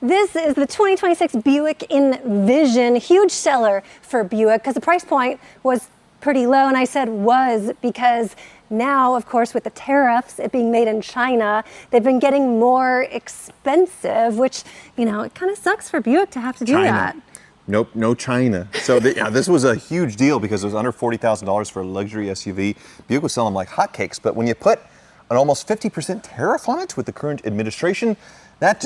This is the 2026 Buick Envision, huge seller for Buick because the price point was pretty low, and I said was because now, of course, with the tariffs, it being made in China, they've been getting more expensive, which, you know, it kind of sucks for Buick to have to do that. Nope, no China. So this was a huge deal because it was under $40,000 for a luxury SUV. Buick was selling them like hotcakes, but when you put an almost 50% tariff on it with the current administration, that,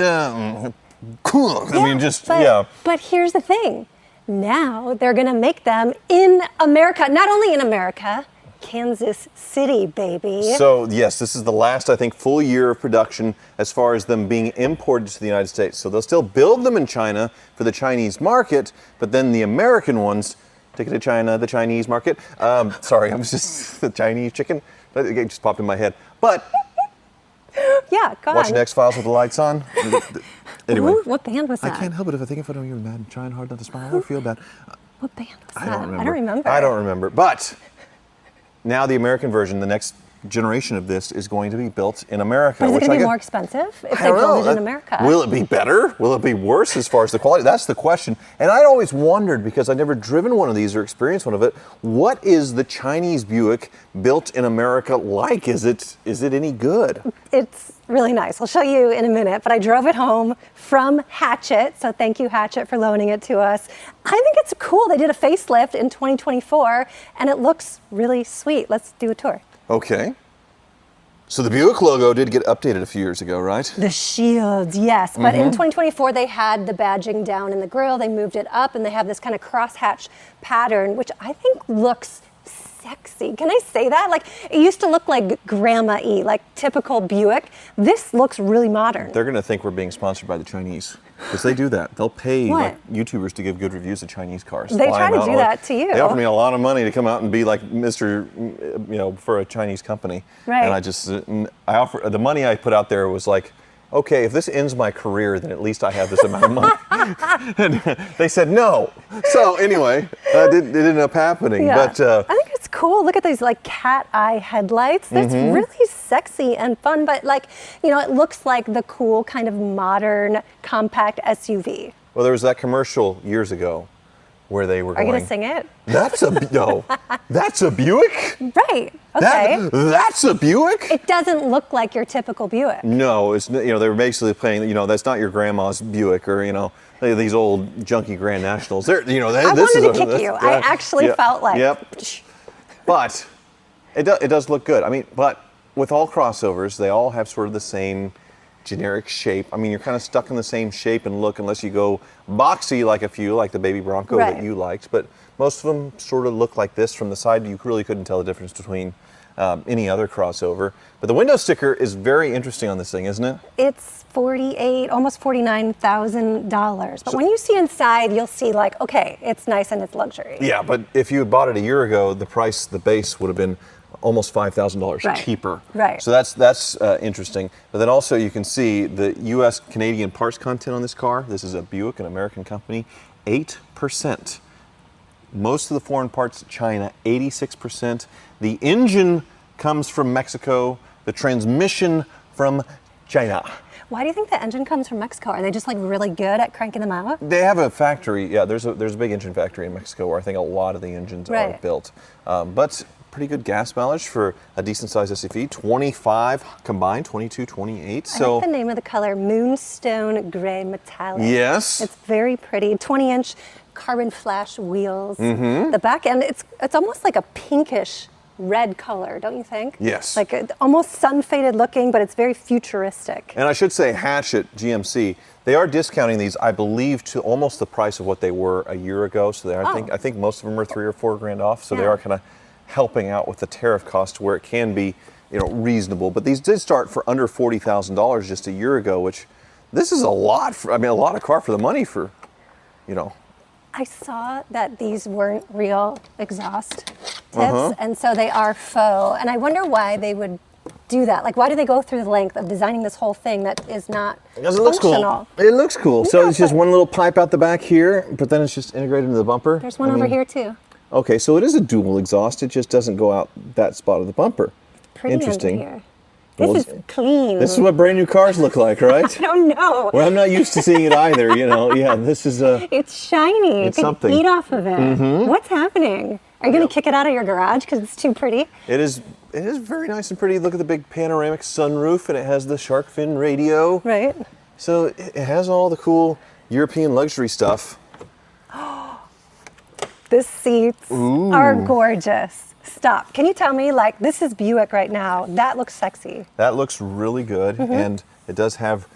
cool. Yeah, I mean, But here's the thing. Now they're going to make them in America. Not only in America, Kansas City, baby. So, yes, this is the last, I think, full year of production as far as them being imported to the United States. So they'll still build them in China for the Chinese market, but then the American ones, take it to China, the Chinese market. Sorry, I was just the Chinese chicken. It just popped in my head. But yeah, go on. Watching X-Files with the lights on. Anyway. Ooh, what band was that? I can't help it if I think if I know you're mad and trying hard not to smile or feel bad. What band was that? I don't remember. I don't remember. But now the American version, the next generation of this, is going to be built in America. But is it going to be more expensive if they build it in America? Will it be better? Will it be worse as far as the quality? That's the question. And I'd always wondered, because I'd never driven one of these or experienced one of it, what is the Chinese Buick built in America like? Is it any good? It's really nice. I'll show you in a minute, but I drove it home from Hatchet, so thank you, Hatchet, for loaning it to us. I think it's cool. They did a facelift in 2024, and it looks really sweet. Let's do a tour. Okay. So the Buick logo did get updated a few years ago, right? The shields, yes. But in 2024, they had the badging down in the grille. They moved it up, and they have this kind of crosshatch pattern, which I think looks sexy. Can I say that? Like, it used to look like grandma-y, like typical Buick. This looks really modern. They're going to think we're being sponsored by the Chinese, because they do that. They'll pay like YouTubers to give good reviews of Chinese cars. They try to do that to you. They offer me a lot of money to come out and be like Mr., for a Chinese company. Right. And the money I put out there was like, okay, if this ends my career, then at least I have this amount of money. And they said no. So anyway, it didn't end up happening. Yeah. But I think it's cool. Look at these like cat eye headlights. That's really sexy and fun. But it looks like the cool kind of modern compact SUV. Well, there was that commercial years ago where they were going. Are you going to sing it? That's a Buick? Right. Okay. That's a Buick? It doesn't look like your typical Buick. No, it's they were basically playing, that's not your grandma's Buick or, these old junky Grand Nationals. I wanted to kick you. I actually felt like. Yep. But it does look good. I mean, but with all crossovers, they all have sort of the same generic shape. I mean, you're kind of stuck in the same shape and look unless you go boxy like a few, like the baby Bronco that you liked. But most of them sort of look like this from the side. You really couldn't tell the difference between any other crossover. But the window sticker is very interesting on this thing, isn't it? It's almost $49,000. But when you see inside, you'll see okay, it's nice and it's luxury. Yeah, but if you had bought it a year ago, the base would have been almost $5,000 cheaper. Right. So that's interesting. But then also you can see the U.S. Canadian parts content on this car. This is a Buick, an American company, 8%. Most of the foreign parts, China, 86%. The engine comes from Mexico. The transmission from China. Why do you think the engine comes from Mexico? Are they just really good at cranking them out? They have a factory. Yeah, there's a big engine factory in Mexico where I think a lot of the engines are built. But pretty good gas mileage for a decent-sized SUV. 25 combined, 22, 28. So I like the name of the color, Moonstone Gray Metallic. Yes. It's very pretty. 20-inch carbon flash wheels. The back end, it's almost like a pinkish red color, don't you think? Yes. Almost sun-faded looking, but it's very futuristic. And I should say Hatchet, GMC, they are discounting these, I believe, to almost the price of what they were a year ago. So I think most of them are $3,000 or $4,000 off. So they are kind of helping out with the tariff cost where it can be, reasonable. But these did start for under $40,000 just a year ago, which this is a lot of car for the money for, I saw that these weren't real exhaust tips, and so they are faux. And I wonder why they would do that. Why do they go through the length of designing this whole thing that is not functional? It looks cool. It looks cool. So it's just one little pipe out the back here, but then it's just integrated into the bumper. There's one over here too. Okay, so it is a dual exhaust. It just doesn't go out that spot of the bumper. Pretty interesting. Under here. This is clean. This is what brand new cars look like, right? I don't know. Well, I'm not used to seeing it either, you know. Yeah, this is It's shiny. It's You can something. eat off of it. What's happening? Are you going to kick it out of your garage because it's too pretty? It is very nice and pretty. Look at the big panoramic sunroof, and it has the shark fin radio. Right. So it has all the cool European luxury stuff. The seats are gorgeous. Stop. Can you tell me, like, this is Buick right now. That looks sexy. That looks really good, and it does have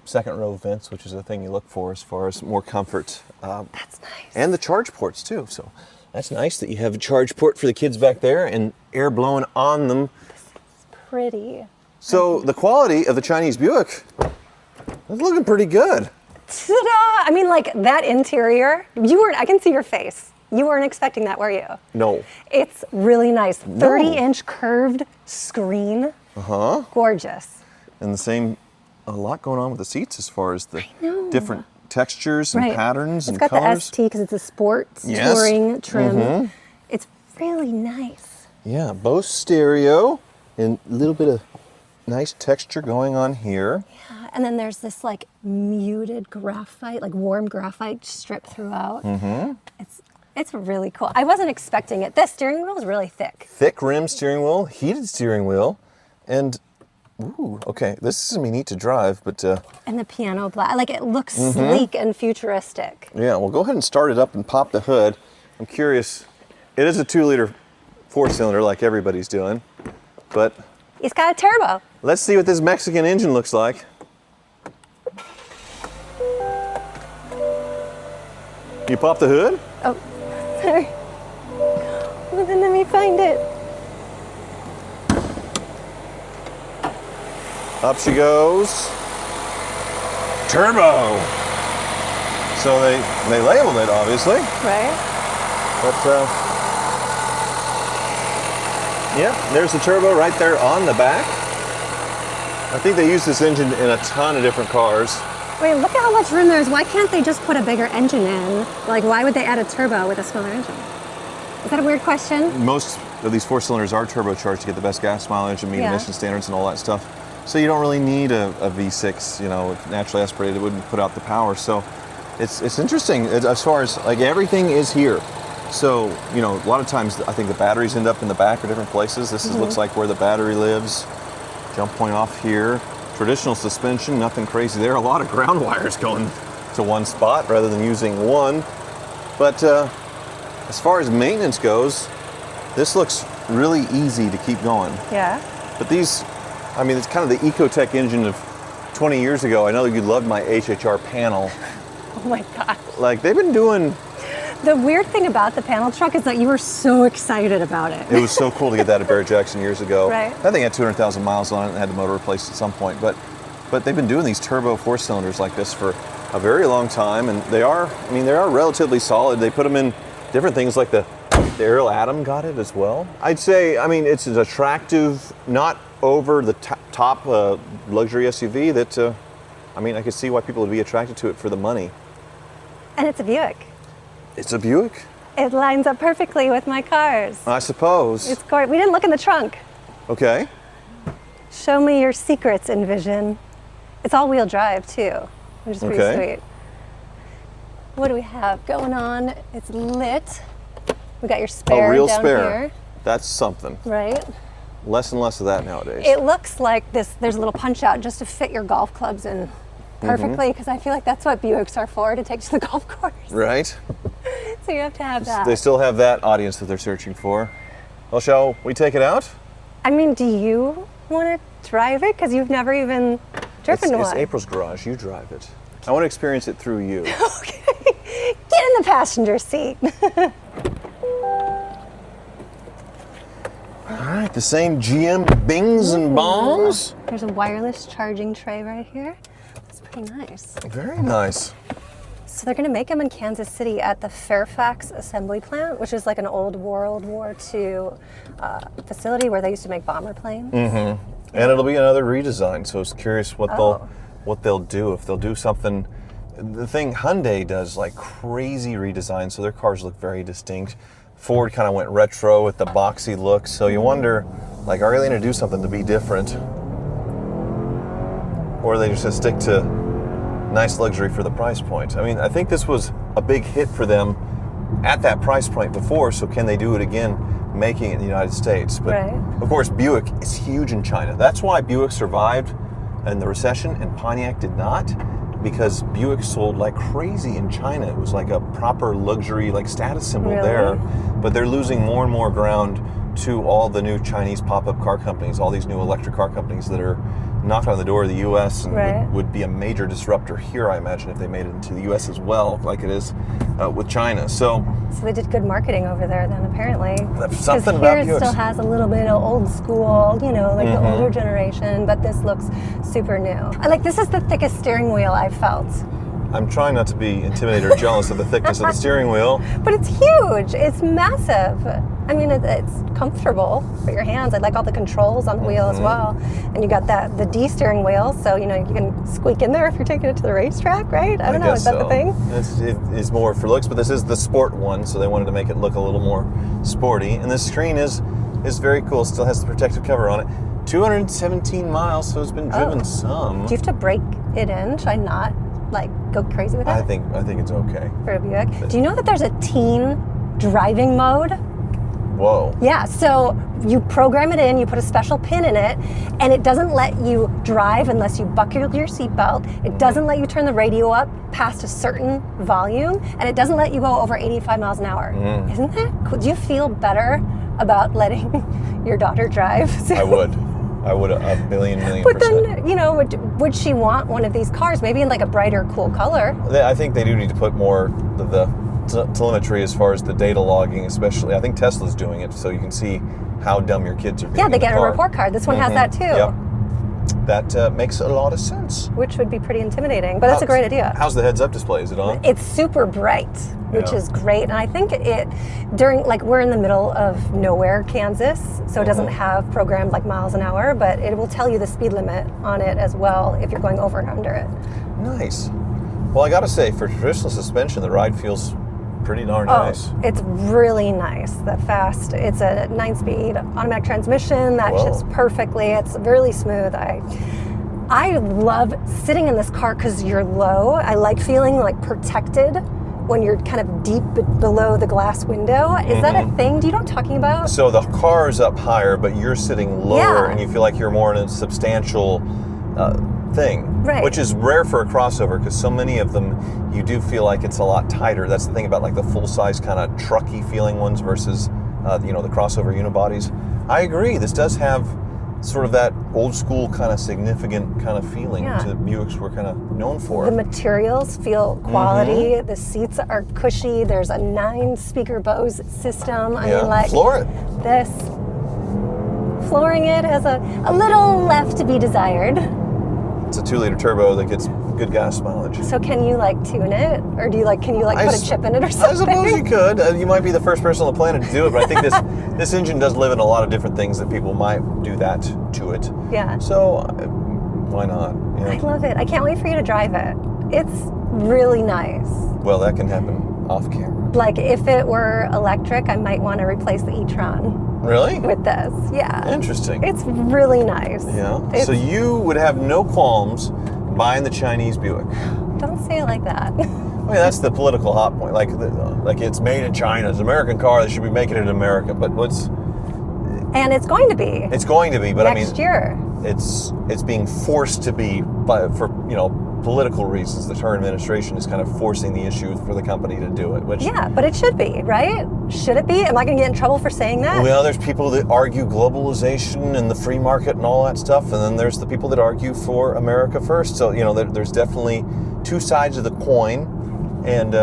second row vents, which is a thing you look for as far as more comfort. That's nice. And the charge ports too. So that's nice that you have a charge port for the kids back there and air blowing on them. Pretty. So the quality of the Chinese Buick is looking pretty good. Ta-da! I mean, like, that interior, I can see your face. You weren't expecting that, were you? No. It's really nice. 30-inch curved screen. Gorgeous. And a lot going on with the seats as far as the different textures and patterns and got colors. It's got the ST because it's a sports touring trim. It's really nice. Yeah, Bose stereo and a little bit of nice texture going on here. Yeah, and then there's this like muted graphite, like warm graphite strip throughout. It's really cool. I wasn't expecting it. The steering wheel is really thick. Thick rim steering wheel, heated steering wheel, and ooh, okay, this is gonna be neat to drive, but And the piano black, like it looks sleek and futuristic. yeah, well, go ahead and start it up and pop the hood. I'm curious. It is a 2-liter 4-cylinder like everybody's doing, but It's got a turbo. let's see what this Mexican engine looks like. You pop the hood? Oh, sorry. Well, then let me find it. Up she goes. Turbo. So they labeled it, obviously, Right? but yeah, there's the turbo right there on the back. I think they use this engine in a ton of different cars. Wait, look at how much room there is. Why can't they just put a bigger engine in? Like, why would they add a turbo with a smaller engine? Is that a weird question? Most of these 4-cylinders are turbocharged to get the best gas mileage and meet emission standards and all that stuff. So you don't really need a V6, you know, naturally aspirated. It wouldn't put out the power. So it's interesting as far as like everything is here. So, you know, a lot of times I think the batteries end up in the back or different places. This looks like where the battery lives. Jump point off here. Traditional suspension, nothing crazy there. A lot of ground wires going to one spot rather than using one. But as far as maintenance goes, this looks really easy to keep going. Yeah. But these, I mean, it's kind of the Ecotec engine of 20 years ago. I know you loved my HHR panel. Oh my gosh. Like, they've been doing... The weird thing about the panel truck is that you were so excited about it. It was so cool to get that at Barrett Jackson years ago. Right. That thing had 200,000 miles on it and had the motor replaced at some point. But they've been doing these turbo 4-cylinders like this for a very long time, and they are relatively solid. They put them in different things like the Ariel Atom got it as well. I'd say, I mean, it's an attractive, not over the top luxury SUV that, I mean, I could see why people would be attracted to it for the money. And it's a Buick. It's a Buick? It lines up perfectly with my cars. I suppose. It's gorgeous. We didn't look in the trunk. Okay. Show me your secrets, Envision. It's all-wheel drive, too, which is pretty sweet. What do we have going on? It's lit. We got your spare a real down spare. here. That's something. Right? Less and less of that nowadays. It looks like there's a little punch out just to fit your golf clubs in perfectly, because I feel like that's what Buicks are for, to take to the golf course. Right? So you have to have that. They still have that audience that they're searching for. Well, shall we take it out? I mean, do you want to drive it? Because you've never even driven one. It's April's garage. You drive it. I want to experience it through you. Okay. Get in the passenger seat. All right, the same GM bings and bongs. There's a wireless charging tray right here. That's pretty nice. Very nice. So they're going to make them in Kansas City at the Fairfax Assembly Plant, which is like an old World War II facility where they used to make bomber planes. And it'll be another redesign. So I was curious what they'll do, if they'll do something. The thing Hyundai does like crazy redesign, so their cars look very distinct. Ford kind of went retro with the boxy look, so you wonder, like, are they going to do something to be different? or they just stick to nice luxury for the price point. I mean, I think this was a big hit for them at that price point before, so can they do it again, making it in the United States? But Right. of course, Buick is huge in China. That's why Buick survived in the recession and Pontiac did not, because Buick sold like crazy in China. It was like a proper luxury, like status symbol Really? there. But they're losing more and more ground to all the new Chinese pop-up car companies, all these new electric car companies that are knocking on the door of the U.S. and Right. would be a major disruptor here, I imagine, if they made it into the U.S. as well, like it is with China. So So they did good marketing over there then, apparently. something 'Cause about here it Buicks. still has a little bit of old school, you know, like Mm-hmm. the older generation, but this looks super new. I like, this is the thickest steering wheel I've felt. I'm trying not to be intimidated or jealous of the thickness of the steering wheel. But it's huge. It's massive. I mean, it's comfortable for your hands. I like all the controls on the wheel as well. And you got the D steering wheel, so you know you can squeak in there if you're taking it to the racetrack, right? I don't know. guess Is that the so. thing? It is more for looks, but this is the sport one, so they wanted to make it look a little more sporty. And this screen is very cool. Still has the protective cover on it. 217 miles, so it's been driven some. Do you have to break it in? Should I not like go crazy with it I think it's okay. for a Buick? Do you know that there's a teen driving mode? Whoa. Yeah, so you program it in, you put a special pin in it, and it doesn't let you drive unless you buckle your seatbelt. It doesn't let you turn the radio up past a certain volume, and it doesn't let you go over 85 miles an hour. Isn't that cool? Do you feel better about letting your daughter drive? I would a million But percent. then, you know, would she want one of these cars? Maybe in like a brighter, cool color. I think they do need to put more of the telemetry as far as the data logging, especially. I think Tesla's doing it, so you can see how dumb your kids are being. Yeah, they in the get a car. report card. This one has that too. Yep. That makes a lot of sense. Which would be pretty intimidating, but that's a great idea. How's the heads-up display? Is it on? It's super bright, which Yeah. is great. And I think like we're in the middle of nowhere, Kansas, so it doesn't have programmed like miles an hour, but it will tell you the speed limit on it as well if you're going over and under it. Nice. Well, I gotta say, for traditional suspension, the ride feels pretty darn nice. Oh, it's really nice. It's a 9-speed automatic transmission that Whoa. shifts perfectly. It's really smooth. I love sitting in this car because you're low. I like feeling like protected when you're kind of deep below the glass window. Is that a thing? Do you know what I'm talking about? So the car's up higher, but you're sitting lower, Yeah. and you feel like you're more in a substantial thing, Right. which is rare for a crossover because so many of them you do feel like it's a lot tighter. That's the thing about like the full-size kind of trucky feeling ones versus the crossover unibodies. I agree. This does have sort of that old school kind of significant kind of feeling Yeah. to Buicks we're kind of known for. The materials feel quality. The seats are cushy. There's a 9-speaker Bose system. I yeah, mean, like floor it. this. Flooring it has a little left to be desired. It's a 2-liter turbo that gets good gas mileage. So can you like tune it, or do you like? Can you like put a chip in it or I something? suppose you could. You might be the first person on the planet to do it, but I think this engine does live in a lot of different things that people might do that to it. Yeah. So why not? I Yeah. love it. I can't wait for you to drive it. It's really nice. Well, that can happen off camera. Like if it were electric, I might want to replace the e-tron Really? with this. Yeah. Interesting. It's really nice. Yeah. It's- So you would have no qualms buying the Chinese Buick. Don't say it like that. I mean, that's the political hot point. Like it's made in China. It's an American car. They should be making it in America. But And it's going to be it's going to be. But next I mean, year. it's being forced to be for political reasons. The current administration is kind of forcing the issue for the company to do it. Which Yeah, but it should be, right? Should it be? Am I going to get in trouble for saying that? well, there's people that argue globalization and the free market and all that stuff, and then there's the people that argue for America first. So there's definitely two sides of the coin. And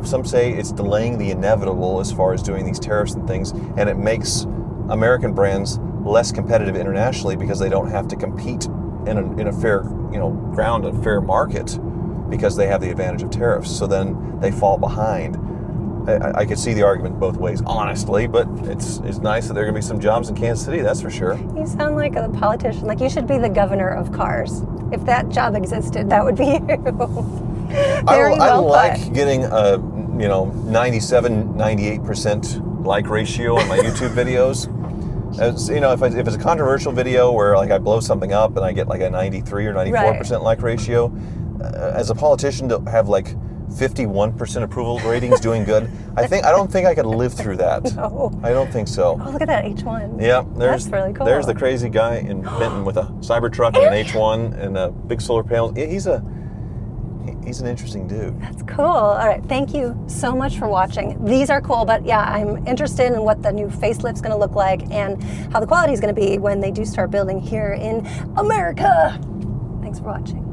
some say it's delaying the inevitable as far as doing these tariffs and things, and it makes American brands less competitive internationally because they don't have to compete in a fair ground, a fair market, because they have the advantage of tariffs. So then they fall behind. I could see the argument both ways, honestly, but it's nice that there are going to be some jobs in Kansas City, that's for sure. You sound like a politician. Like you should be the governor of cars. If that job existed, that would be you. Very I well like put. getting a 97, 98% like ratio on my YouTube videos. You know, if it's a controversial video where like I blow something up and I get like a 93 or 94% like ratio, as a politician to have like 51% approval ratings doing good, I don't think I could live through that. No. I don't think so. Oh, look at that H1. Yeah, That's really cool. There's the crazy guy in Benton with a Cybertruck and an H1 and a big solar panel. He's an interesting dude. That's cool. All right, thank you so much for watching. These are cool, but yeah, I'm interested in what the new facelift's going to look like and how the quality is going to be when they do start building here in America. Thanks for watching.